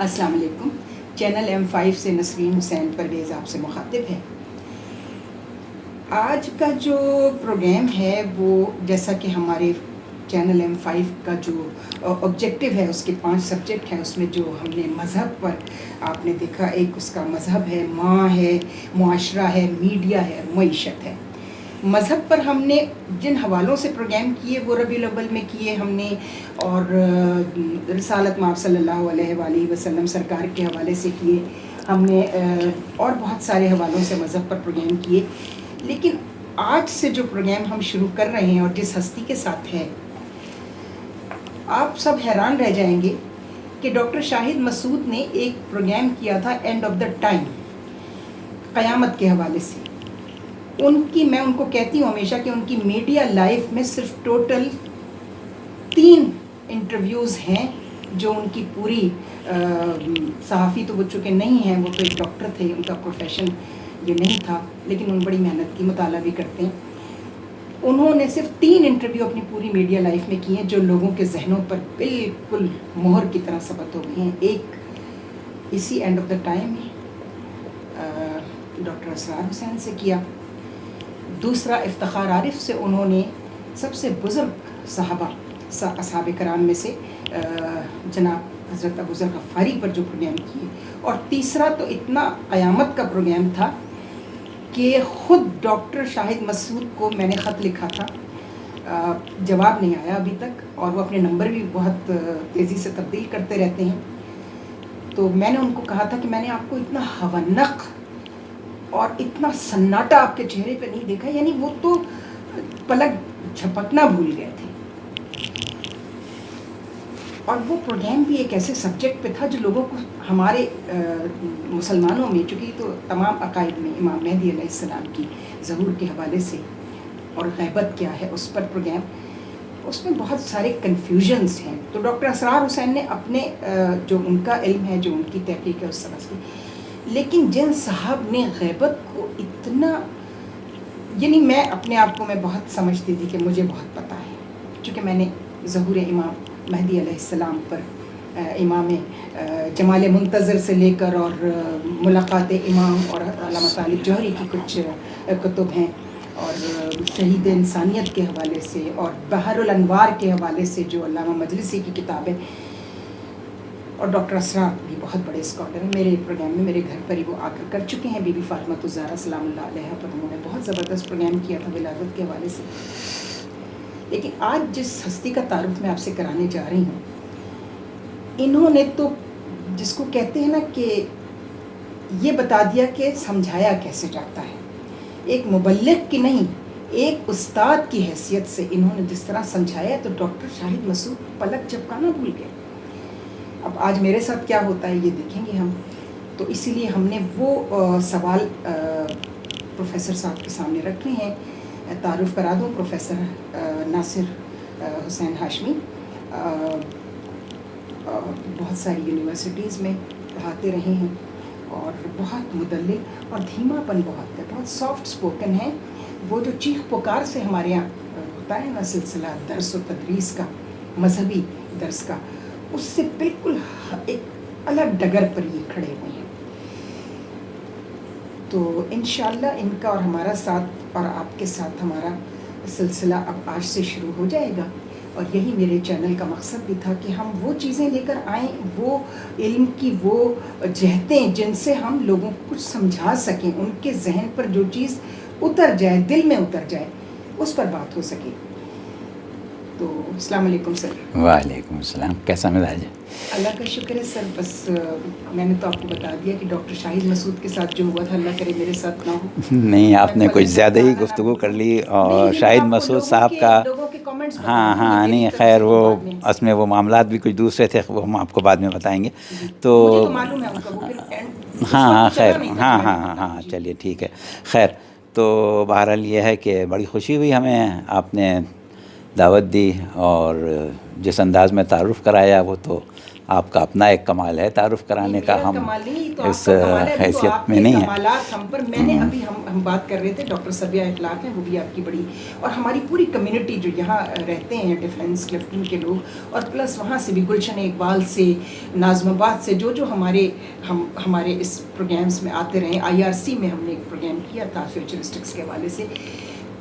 السلام علیکم. Channel M5 سے نسرین حسین پرویز آپ سے مخاطب ہے. آج کا جو پروگرام ہے وہ جیسا کہ ہمارے چینل M5 کا جو آبجیکٹیو ہے اس کے 5 سبجیکٹ ہیں. اس میں جو ہم نے مذہب پر آپ نے دیکھا، ایک اس کا مذہب ہے، ماں ہے، معاشرہ ہے، میڈیا ہے، معیشت ہے. مذہب پر ہم نے جن حوالوں سے پروگرام کیے وہ ربیع الاول میں کیے ہم نے، اور رسالت مآب صلی اللہ علیہ وآلہ وسلم سرکار کے حوالے سے کیے ہم نے، اور بہت سارے حوالوں سے مذہب پر پروگرام کیے. لیکن آج سے جو پروگرام ہم شروع کر رہے ہیں اور جس ہستی کے ساتھ ہے، آپ سب حیران رہ جائیں گے کہ ڈاکٹر شاہد مسعود نے ایک پروگرام کیا تھا اینڈ آف دا ٹائم، قیامت کے حوالے سے. میں ان کو کہتی ہوں ہمیشہ کہ ان کی میڈیا لائف میں صرف ٹوٹل 3 انٹرویوز ہیں جو ان کی پوری، صحافی تو وہ چونکہ نہیں ہیں، وہ تو ایک ڈاکٹر تھے، ان کا پروفیشن یہ نہیں تھا، لیکن ان بڑی محنت کی، مطالعہ بھی کرتے ہیں. انہوں نے صرف 3 انٹرویو اپنی پوری میڈیا لائف میں کیے ہیں جو لوگوں کے ذہنوں پر بالکل مہر کی طرح ثبت ہو گئے ہیں. ایک اسی end of the time doctor Israr Hussain سے کیا، دوسرا افتخار عارف سے انہوں نے سب سے بزرگ صحابہ اصحاب کرام میں سے جناب حضرت ابو ذر غفاری پر جو پروگرام کیے، اور تیسرا تو اتنا قیامت کا پروگرام تھا کہ خود ڈاکٹر شاہد مسعود کو میں نے خط لکھا تھا، جواب نہیں آیا ابھی تک، اور وہ اپنے نمبر بھی بہت تیزی سے تبدیل کرتے رہتے ہیں. تو میں نے ان کو کہا تھا کہ میں نے آپ کو اتنا حونق اور اتنا سناٹا آپ کے چہرے پہ نہیں دیکھا، یعنی وہ تو پلک جھپکنا بھول گئے تھے. اور وہ پروگرام بھی ایک ایسے سبجیکٹ پہ تھا جو لوگوں کو، ہمارے مسلمانوں میں، چونکہ تو تمام عقائد میں امام مہدی علیہ السلام کی ظہور کے حوالے سے اور غیبت کیا ہے اس پر پروگرام، اس میں بہت سارے کنفیوژنس ہیں. تو ڈاکٹر اسرار حسین نے اپنے جو ان کا علم ہے، جو ان کی تحقیق ہے، اس طرح سے. لیکن جن صاحب نے غیبت کو اتنا، یعنی میں اپنے آپ کو میں بہت سمجھتی تھی کہ مجھے بہت پتہ ہے، چونکہ میں نے ظہور امام مہدی علیہ السلام پر، امام جمال منتظر سے لے کر، اور ملاقات امام اور علامہ طالب جوہری کی کچھ کتب ہیں، اور شہید انسانیت کے حوالے سے، اور بحر الانوار کے حوالے سے جو علامہ مجلسی کی کتاب ہے. اور ڈاکٹر اسرار بھی بہت بڑے اسکالر ہیں. میرے پروگرام میں میرے گھر پر ہی وہ آ کر چکے ہیں. بی بی فاطمہ الزہرا سلام اللہ علیہ پر انہوں نے بہت زبردست پروگرام کیا تھا ولادت کے حوالے سے. لیکن آج جس ہستی کا تعارف میں آپ سے کرانے جا رہی ہوں، انہوں نے تو جس کو کہتے ہیں نا کہ یہ بتا دیا کہ سمجھایا کیسے جاتا ہے. ایک مبلغ کی نہیں، ایک استاد کی حیثیت سے انہوں نے جس طرح سمجھایا، تو ڈاکٹر شاہد مسعود پلک جھپکانا بھول گئے. اب آج میرے ساتھ کیا ہوتا ہے یہ دیکھیں گے ہم. تو اسی لیے ہم نے وہ سوال پروفیسر صاحب کے سامنے رکھے ہیں. تعارف کرا دوں، پروفیسر ناصر حسین ہاشمی بہت ساری یونیورسٹیز میں پڑھاتے رہے ہیں، اور بہت مدلل اور دھیما پن بہت ہے، بہت سافٹ سپوکن ہے. وہ جو چیخ پکار سے ہمارے یہاں ہوتا ہے نا سلسلہ درس و تدریس کا، مذہبی درس کا، اس سے بالکل ایک الگ ڈگر پر یہ کھڑے ہوئے ہیں. تو انشاءاللہ ان کا اور ہمارا ساتھ اور آپ کے ساتھ ہمارا سلسلہ اب آج سے شروع ہو جائے گا. اور یہی میرے چینل کا مقصد بھی تھا کہ ہم وہ چیزیں لے کر آئیں، وہ علم کی وہ جہتیں جن سے ہم لوگوں کو کچھ سمجھا سکیں، ان کے ذہن پر جو چیز اتر جائے، دل میں اتر جائے، اس پر بات ہو سکے. تو السلام علیکم سر. وعلیکم السلام. کیسا مزاج ہے؟ اللہ کا شکر ہے سر. بس میں نے تو آپ کو بتا دیا کہ ڈاکٹر شاہد مسعود کے ساتھ جو ہوا تھا، اللہ کرے میرے ساتھ نہ ہو. نہیں، آپ نے کچھ زیادہ ہی گفتگو کر لی. اور شاہد مسعود صاحب کا، ہاں نہیں خیر، وہ اصل میں وہ معاملات بھی کچھ دوسرے تھے، وہ ہم آپ کو بعد میں بتائیں گے. تو معلوم ہے ان کا، وہ پھر ہاں خیر، ہاں چلیے ٹھیک ہے. خیر، تو بہرحال یہ ہے کہ بڑی خوشی ہوئی ہمیں آپ نے دعوت دی اور جس انداز میں تعارف کرایا وہ تو آپ کا اپنا ایک کمال ہے تعارف کرانے کا، ہم اس حیثیت میں نہیں ہیں۔ کمالات ہم پر، میں نے ابھی ہم بات کر رہے تھے، ڈاکٹر سبیہ اخلاق ہیں، وہ بھی آپ کی بڑی، اور ہماری پوری کمیونٹی جو یہاں رہتے ہیں ڈیفینس کلفٹن کے لوگ، اور پلس وہاں سے بھی گلشن اقبال سے، ناظم آباد سے، جو ہمارے اس پروگرامس میں آتے رہے۔ IRC میں ہم نے ایک پروگرام کیا تھا فیوچرسٹکس کے حوالے سے،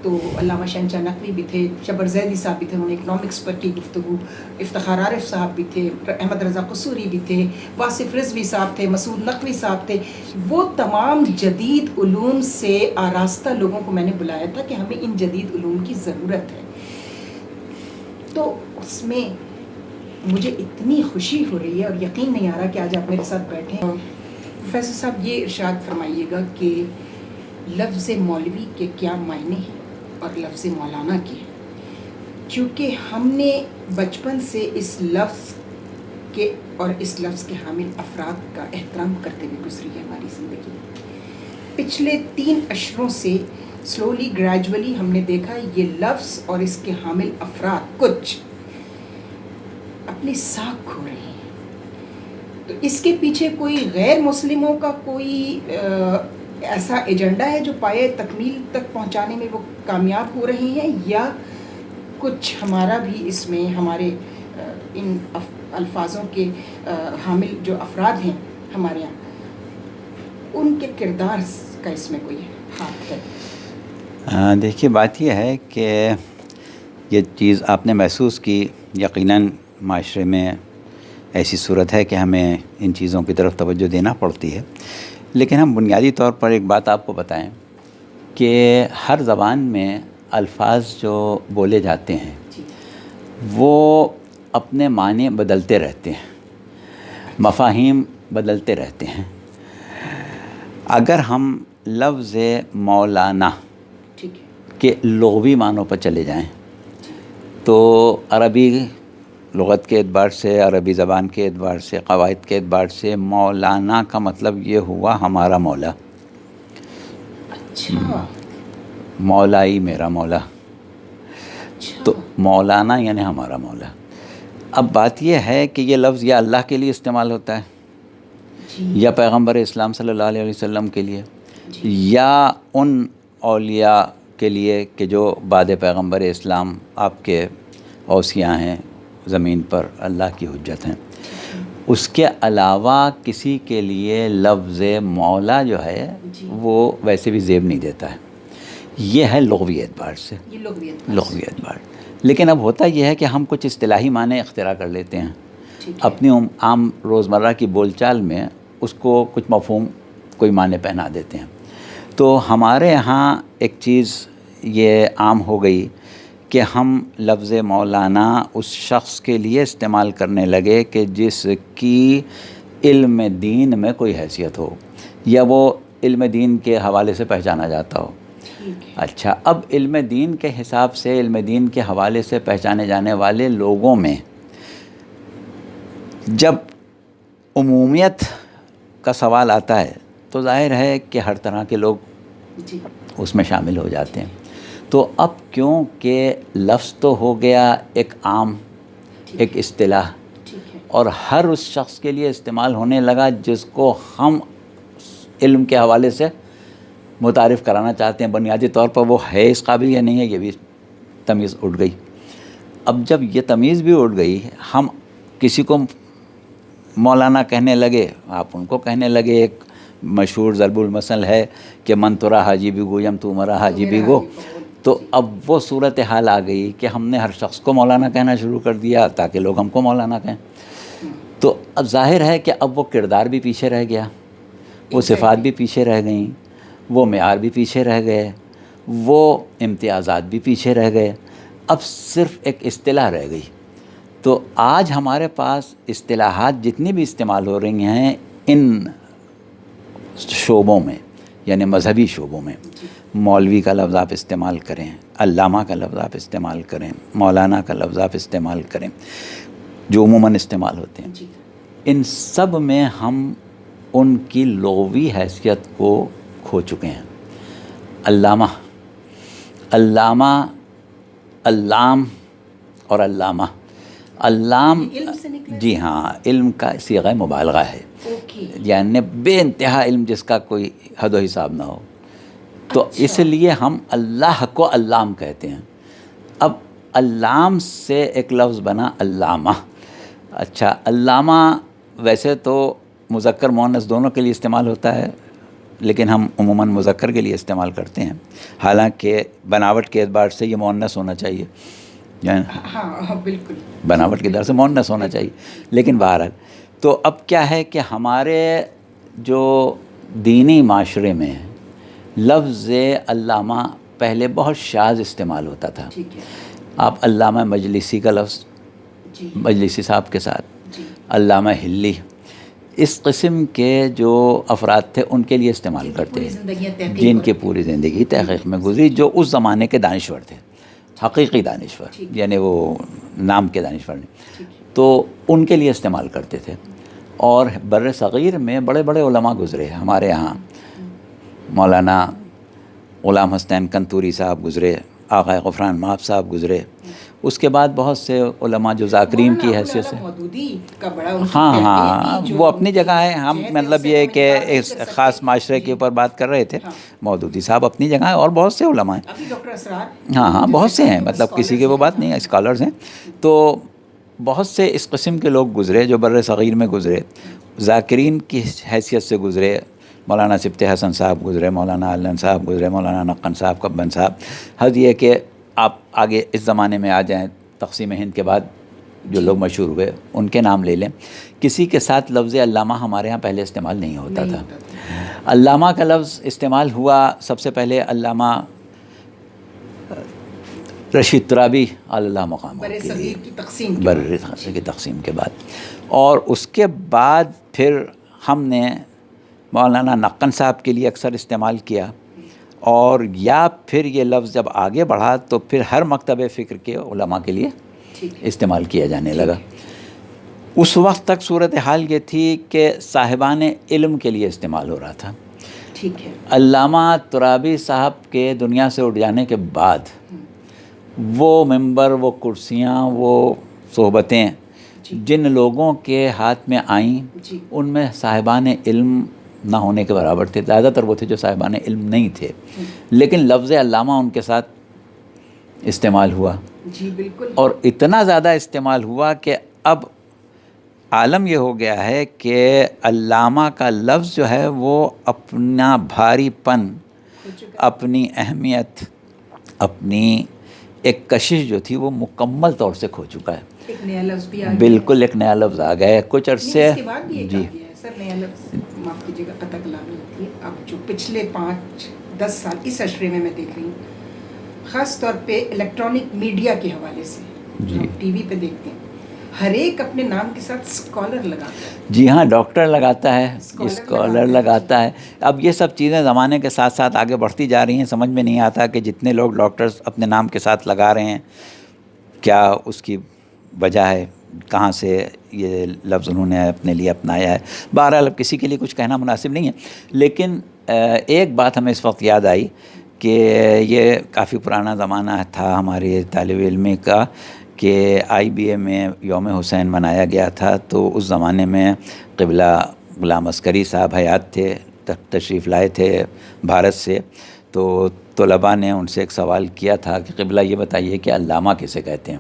تو علامہ شہنشاہ نقوی بھی تھے، شبر زیدی صاحب بھی تھے، انہوں نے اکنامکس پر کی گفتگو، افتخار عارف صاحب بھی تھے، احمد رضا قصوری بھی تھے، واصف رضوی صاحب تھے، مسعود نقوی صاحب تھے۔ وہ تمام جدید علوم سے آراستہ لوگوں کو میں نے بلایا تھا کہ ہمیں ان جدید علوم کی ضرورت ہے۔ تو اس میں مجھے اتنی خوشی ہو رہی ہے اور یقین نہیں آ رہا کہ آج آپ میرے ساتھ بیٹھے ہیں۔ پروفیسر صاحب یہ ارشاد فرمائیے گا کہ لفظ مولوی کے کیا معنی ہیں اور لفظ مولانا کے، کیونکہ ہم نے بچپن سے اس لفظ کے اور اس لفظ کے حامل افراد کا احترام کرتے ہوئے گزری ہے ہماری زندگی۔ پچھلے 3 اشروں سے سلولی گریجولی ہم نے دیکھا یہ لفظ اور اس کے حامل افراد کچھ اپنی ساکھ کھو رہے ہیں۔ تو اس کے پیچھے کوئی غیر مسلموں کا کوئی ایسا ایجنڈا ہے جو پائے تکمیل تک پہنچانے میں وہ کامیاب ہو رہے ہیں، یا کچھ ہمارا بھی اس میں ہمارے ان الفاظوں کے حامل جو افراد ہیں ہمارے یہاں، ان کے کردار کا اس میں کوئی ہاتھ ہے؟ دیکھیے بات یہ ہے کہ یہ چیز آپ نے محسوس کی، یقیناً معاشرے میں ایسی صورت ہے کہ ہمیں ان چیزوں کی طرف توجہ دینا پڑتی ہے، لیکن ہم بنیادی طور پر ایک بات آپ کو بتائیں کہ ہر زبان میں الفاظ جو بولے جاتے ہیں وہ اپنے معنی بدلتے رہتے ہیں، مفاہیم بدلتے رہتے ہیں۔ اگر ہم لفظ مولانا کے لغوی معنوں پر چلے جائیں تو عربی لغت کے اعتبار سے، عربی زبان کے اعتبار سے، قواعد کے اعتبار سے مولانا کا مطلب یہ ہوا ہمارا مولا۔ اچھا، مولائی میرا مولا، تو مولانا یعنی ہمارا مولا۔ اب بات یہ ہے کہ یہ لفظ یا اللہ کے لیے استعمال ہوتا ہے یا پیغمبر اسلام صلی اللہ علیہ وسلم کے لیے، یا ان اولیاء کے لیے کہ جو بعد پیغمبر اسلام آپ کے اوصیاء ہیں، زمین پر اللہ کی حجت ہیں۔ اس کے علاوہ کسی کے لیے لفظ مولا جو ہے وہ ویسے بھی زیب نہیں دیتا ہے۔ یہ ہے لغوی اعتبار سے، لغوی اعتبار۔ لیکن اب ہوتا یہ ہے کہ ہم کچھ اصطلاحی معنی اختراع کر لیتے ہیں اپنی عام روزمرہ کی بول چال میں، اس کو کچھ مفہوم کوئی معنی پہنا دیتے ہیں۔ تو ہمارے یہاں ایک چیز یہ عام ہو گئی کہ ہم لفظ مولانا اس شخص کے لیے استعمال کرنے لگے کہ جس کی علم دین میں کوئی حیثیت ہو یا وہ علم دین کے حوالے سے پہچانا جاتا ہو۔ اچھا، اب علم دین کے حساب سے، علم دین کے حوالے سے پہچانے جانے والے لوگوں میں جب عمومیت کا سوال آتا ہے تو ظاہر ہے کہ ہر طرح کے لوگ اس میں شامل ہو جاتے ہیں۔ تو اب کیونکہ لفظ تو ہو گیا ایک عام، ایک اصطلاح، اور ہر اس شخص کے لیے استعمال ہونے لگا جس کو ہم علم کے حوالے سے متعارف کرانا چاہتے ہیں۔ بنیادی طور پر وہ ہے اس قابل یا نہیں ہے، یہ بھی تمیز اٹھ گئی۔ اب جب یہ تمیز بھی اٹھ گئی، ہم کسی کو مولانا کہنے لگے، آپ ان کو کہنے لگے۔ ایک مشہور ضرب المثل ہے کہ من ترا حاجی بھی گویم تو مرا حاجی بھی گو۔ تو اب وہ صورتحال آ گئی کہ ہم نے ہر شخص کو مولانا کہنا شروع کر دیا تاکہ لوگ ہم کو مولانا کہیں۔ تو اب ظاہر ہے کہ اب وہ کردار بھی پیچھے رہ گیا، وہ صفات بھی پیچھے رہ گئیں، وہ معیار بھی پیچھے رہ گئے، وہ امتیازات بھی پیچھے رہ گئے، اب صرف ایک اصطلاح رہ گئی۔ تو آج ہمارے پاس اصطلاحات جتنی بھی استعمال ہو رہی ہیں ان شعبوں میں، یعنی مذہبی شعبوں میں، مولوی کا لفظ آپ استعمال کریں، علامہ کا لفظ آپ استعمال کریں، مولانا کا لفظ آپ استعمال کریں، جو عموماً استعمال ہوتے ہیں، ان سب میں ہم ان کی لغوی حیثیت کو کھو چکے ہیں۔ علامہ، علامہ، علام اور علامہ، علام علم سے نکلا؟ جی ہاں، علم کا صیغہ مبالغہ ہے، اوکے، یعنی بے انتہا علم جس کا کوئی حد و حساب نہ ہو، تو اس لیے ہم اللہ کو علام کہتے ہیں۔ اب علام سے ایک لفظ بنا علامہ۔ اچھا، علامہ ویسے تو مذکر مؤنث دونوں کے لیے استعمال ہوتا ہے، لیکن ہم عموماً مذکر کے لیے استعمال کرتے ہیں، حالانکہ بناوٹ کے اعتبار سے یہ مؤنث ہونا چاہیے، یعنی ہاں بالکل بناوٹ کی طرف سے مؤنث ہونا چاہیے، لیکن بہرحال تو اب کیا ہے کہ ہمارے جو دینی معاشرے میں لفظ علامہ پہلے بہت شاذ استعمال ہوتا تھا۔ ٹھیک ہے، آپ علامہ مجلسی کا لفظ جی مجلسی صاحب کے ساتھ، جی، علامہ ہلی، اس قسم کے جو افراد تھے ان کے لیے استعمال کرتے پوری ہیں، زندگیاں تحقیق جن اور- کی پوری زندگی تحقیق میں گزری، جو اس زمانے کے دانشور تھے، حقیقی دانشور، ٹھیک ہے، یعنی وہ نام کے دانشور نہیں، ٹھیک ہے، تو ان کے لیے استعمال کرتے تھے۔ اور بر صغیر میں بڑے بڑے علماء گزرے، ہمارے یہاں مولانا غلام حسین کنتوری صاحب گزرے، آقا غفران مآب صاحب گزرے، اس کے بعد بہت سے علماء جو ذاکرین کی حیثیت سے، مودودی کا بڑا ان کی ہاں تحقیق ہاں کی، جو وہ اپنی جگہ ہے، ہم جہت ہے مطلب اس سے یہ ہم کہ انکار نہیں اس کر سکتے۔ خاص معاشرے کے جی، اوپر بات کر رہے تھے، ہاں۔ مودودی صاحب اپنی جگہ ہیں، اور بہت سے علماء ہیں، ابھی ڈاکٹر اسرار، ہاں بہت سے ہیں، جو مطلب کسی scholars کے وہ ہیں، بات نہیں ہے، اسکالرز ہیں، تو بہت سے اس قسم کے لوگ گزرے جو بر صغیر میں گزرے، ذاکرین کی حیثیت سے گزرے، مولانا سبط حسن صاحب گزرے، مولانا علن صاحب گزرے، مولانا نقن صاحب، کبن صاحب، حد یہ کہ آپ آگے اس زمانے میں آ جائیں، تقسیم ہند کے بعد جو لوگ مشہور ہوئے ان کے نام لے لیں، کسی کے ساتھ لفظ علامہ ہمارے ہاں پہلے استعمال نہیں ہوتا تھا۔ علامہ کا لفظ استعمال ہوا سب سے پہلے علامہ رشید ترابی اللہ مقام بر صغیر کی تقسیم کے بر بعد۔ صغیر کی تقسیم کے بعد، اور اس کے بعد پھر ہم نے مولانا نقن صاحب کے لیے اکثر استعمال کیا، اور یا پھر یہ لفظ جب آگے بڑھا تو پھر ہر مکتب فکر کے علماء کے لیے استعمال کیا جانے لگا۔ اس وقت تک صورتحال یہ تھی کہ صاحبان علم کے لیے استعمال ہو رہا تھا۔ ٹھیک ہے، علامہ ترابی صاحب کے دنیا سے اٹھ جانے کے بعد وہ ممبر، وہ کرسیاں، وہ صحبتیں جن لوگوں کے ہاتھ میں آئیں ان میں صاحبان علم نہ ہونے کے برابر تھے، زیادہ تر وہ تھے جو صاحبان علم نہیں تھے، لیکن لفظ علامہ ان کے ساتھ استعمال ہوا، جی بالکل، اور اتنا زیادہ استعمال ہوا کہ اب عالم یہ ہو گیا ہے کہ علامہ کا لفظ جو ہے وہ اپنا بھاری پن، اپنی اہمیت، اپنی ایک کشش جو تھی وہ مکمل طور سے کھو چکا ہے۔ ایک نیا لفظ بھی آ گیا، بالکل ایک نیا لفظ آ گیا ہے کچھ عرصے، اس کے بعد بھی ایک جی آ گیا ہے سر، نیا لفظ، معاف کیجیے گا قطع کلامی ہوتی ہے، اب جو پچھلے 5-10 سال اس عشرے میں دیکھ رہی ہوں، خاص طور پہ الیکٹرانک میڈیا کے حوالے سے جو ہم ٹی وی پہ دیکھتے ہیں، ہر ایک اپنے نام کے ساتھ اسکالر لگاتا ہے۔ جی ہاں، ڈاکٹر لگاتا ہے، اسکالر لگاتا ہے۔ اب یہ سب چیزیں زمانے کے ساتھ ساتھ آگے بڑھتی جا رہی ہیں، سمجھ میں نہیں آتا کہ جتنے لوگ ڈاکٹرز اپنے نام کے ساتھ لگا رہے ہیں کیا اس کی وجہ ہے، کہاں سے یہ لفظ انہوں نے اپنے لیے اپنایا ہے۔ بہرحال اب کسی کے لیے کچھ کہنا مناسب نہیں ہے، لیکن ایک بات ہمیں اس وقت یاد آئی کہ یہ کافی پرانا زمانہ تھا ہمارے طالب علمی کا کہ آئی بی اے میں یوم حسین منایا گیا تھا، تو اس زمانے میں قبلہ غلام عسکری صاحب حیات تھے، تشریف لائے تھے بھارت سے، تو طلباء نے ان سے ایک سوال کیا تھا کہ قبلہ یہ بتائیے کہ علامہ کسے کہتے ہیں،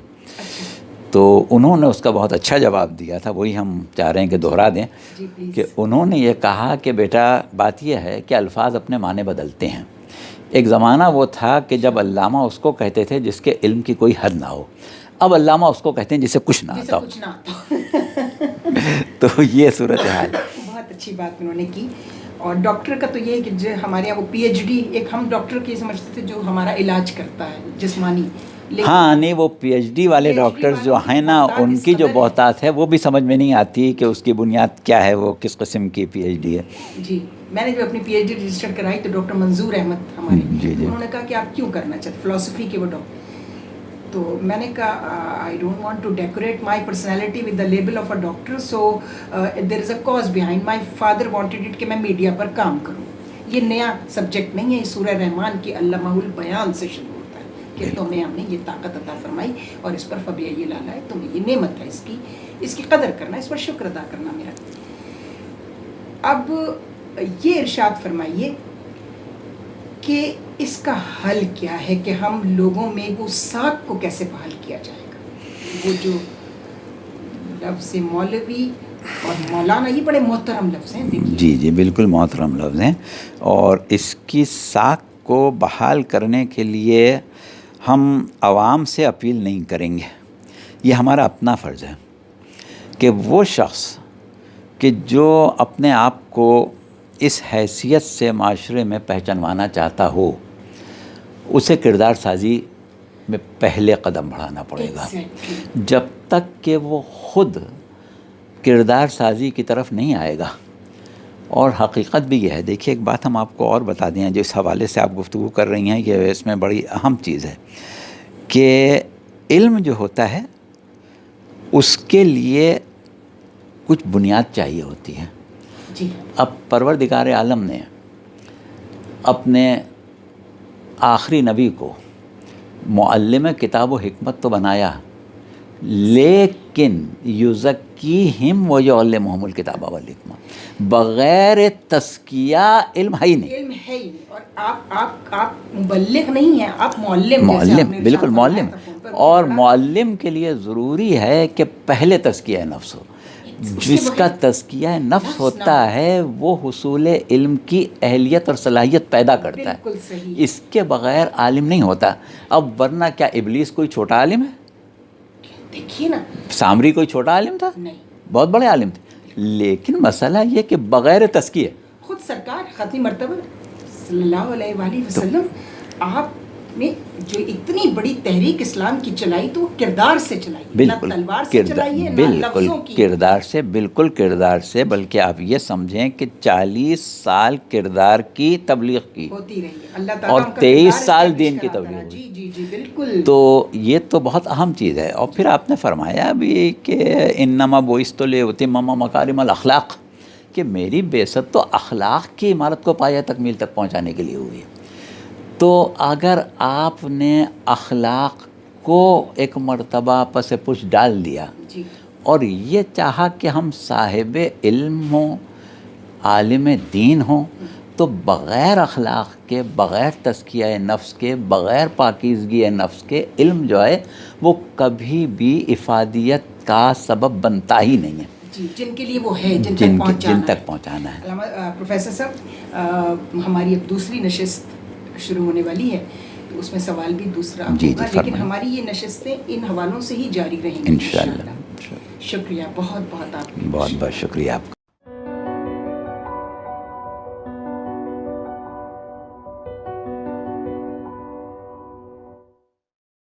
تو انہوں نے اس کا بہت اچھا جواب دیا تھا، وہی ہم چاہ رہے ہیں کہ دہرا دیں کہ انہوں نے یہ کہا کہ بیٹا بات یہ ہے کہ الفاظ اپنے معنی بدلتے ہیں۔ ایک زمانہ وہ تھا کہ جب علامہ اس کو کہتے تھے جس کے علم کی کوئی حد نہ ہو، اب علامہ اس کو کہتے ہیں جسے کچھ نہ آتا ہو۔ تو یہ صورتحال ہے۔ بہت اچھی بات انہوں نے کی، اور ڈاکٹر کا تو یہ ہے کہ جو ہمارے یہاں وہ پی ایچ ڈی، ایک ہم ڈاکٹر کی سمجھتے تھے جو ہمارا علاج کرتا ہے جسمانی، ہاں نہیں، وہ پی ایچ ڈی والے ڈاکٹرز جو ہیں نا، ان کی جو بہتات ہے وہ بھی سمجھ میں نہیں آتی کہ اس کی بنیاد کیا ہے، وہ کس قسم کی پی ایچ ڈی ہے۔ جی میں نے جو اپنی پی ایچ ڈی رجسٹر کرائی تو ڈاکٹر منظور احمد ہمارے، انہوں نے کہا کہ آپ کیوں کرنا چاہتے، فلسفی کے وہ ڈاکٹر، تو میں نے کہا I don't want to decorate my personality with the label of a doctor, so there is a cause behind, my father wanted it کہ میں میڈیا پر کام کروں۔ یہ نیا سبجیکٹ نہیں ہے، یہ سورہ رحمان کی علامہ البیان سے شروع ہوتا ہے، کہ تمہیں ہم نے یہ طاقت عطا فرمائی اور اس پر فبأي آلاء، تمہیں یہ نعمت ہے اس کی قدر کرنا، اس پر شکر ادا کرنا میرا۔ اب یہ ارشاد فرمائیے کہ اس کا حل کیا ہے، کہ ہم لوگوں میں وہ ساکھ کو کیسے بحال کیا جائے گا؟ وہ جو لفظ مولوی اور مولانا، یہ بڑے محترم لفظ ہیں، دیکھیے۔ جی جی بالکل محترم لفظ ہیں، اور اس کی ساکھ کو بحال کرنے کے لیے ہم عوام سے اپیل نہیں کریں گے، یہ ہمارا اپنا فرض ہے کہ وہ شخص کہ جو اپنے آپ کو اس حیثیت سے معاشرے میں پہچانوانا چاہتا ہو، اسے کردار سازی میں پہلے قدم بڑھانا پڑے گا۔ جب تک کہ وہ خود کردار سازی کی طرف نہیں آئے گا، اور حقیقت بھی یہ ہے، دیکھیے ایک بات ہم آپ کو اور بتا دیں، جو اس حوالے سے آپ گفتگو کر رہی ہیں، یہ اس میں بڑی اہم چیز ہے کہ علم جو ہوتا ہے اس کے لیے کچھ بنیاد چاہیے ہوتی ہے۔ جی۔ اب پروردگار عالم نے اپنے آخری نبی کو معلم کتاب و حکمت تو بنایا، لیکن یزکیہم ویعلمہم الکتاب والحکمہ، بغیر تزکیہ علم ہے ہی نہیں۔ علم ہے ہی نہیں، اور آپ مبلغ نہیں ہیں، آپ معلم، معلم، بالکل معلم، اور معلم کے لیے ضروری ہے کہ پہلے تزکیہ نفس ہو۔ جس کا تزکیہ نفس ہوتا ہے وہ حصول علم کی اہلیت اور صلاحیت پیدا کرتا ہے، بالکل صحیح۔ اس کے بغیر عالم نہیں ہوتا۔ اب ورنہ کیا ابلیس کوئی چھوٹا عالم ہے؟ دیکھیے نا، سامری کوئی چھوٹا عالم تھا؟ نہیں، بہت بڑے عالم تھے، لیکن مسئلہ یہ کہ بغیر تزکیہ، خود سرکار ختمی مرتبہ صلی اللہ علیہ وآلہ وسلم، آپ نے جو اتنی بڑی تحریک اسلام کی چلائی تو کردار سے چلائی، نہ تلوار سے چلائی ہے، نہ لفظوں کی، کردار سے، بالکل کردار سے، بلکہ آپ یہ سمجھیں کہ 40 سال کردار کی تبلیغ کی ہوتی رہی ہے، اللہ تعالیٰ اور 23 سال دین کی تبلیغ جی ہوئی۔ جی جی بالکل۔ تو یہ تو بہت اہم چیز ہے۔ اور پھر آپ نے فرمایا بھی کہ انما بعثت لاتمم مکارم الاخلاق، کہ میری بعثت تو اخلاق کی عمارت کو پایہ تکمیل تک پہنچانے کے لیے ہوئی ہے۔ تو اگر آپ نے اخلاق کو ایک مرتبہ پس پش ڈال دیا جی، اور یہ چاہا کہ ہم صاحب علم ہوں، عالم دین ہوں، تو بغیر اخلاق کے، بغیر تزکیہ نفس کے، بغیر پاکیزگی نفس کے علم جو ہے وہ کبھی بھی افادیت کا سبب بنتا ہی نہیں ہے۔ جی، جن کے لیے وہ ہے، جن تک پہنچانا ہے۔ پروفیسر صاحب، ہماری اب دوسری نشست شروع ہونے والی ہے، تو اس میں سوال بھی دوسرا ہوگا، لیکن ہماری یہ نشستیں ان حوالوں سے ہی جاری رہیں گی انشاءاللہ۔ شکریہ، بہت بہت آپ کا، بہت بہت شکریہ آپ کا۔